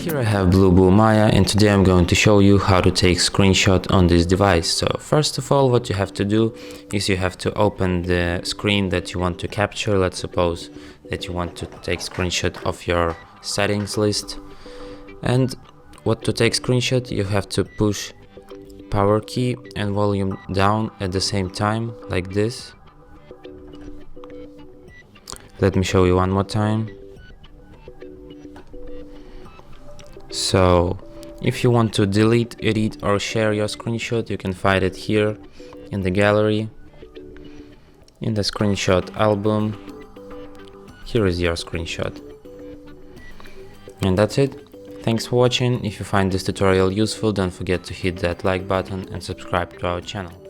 Here I have BLUBOO Maya, and today I'm going to show you how to take screenshot on this device. So first of all, what you have to do is you have to open the screen that you want to capture. Let's suppose that you want to take screenshot of your settings list. And what to take screenshot, you have to push power key and volume down at the same time, like this. Let me show you one more time. So if you want to delete, edit or share your screenshot, you can find it here in the gallery, in the screenshot album. Here is your screenshot. And that's it. Thanks for watching. If you find this tutorial useful, don't forget to hit that like button and subscribe to our channel.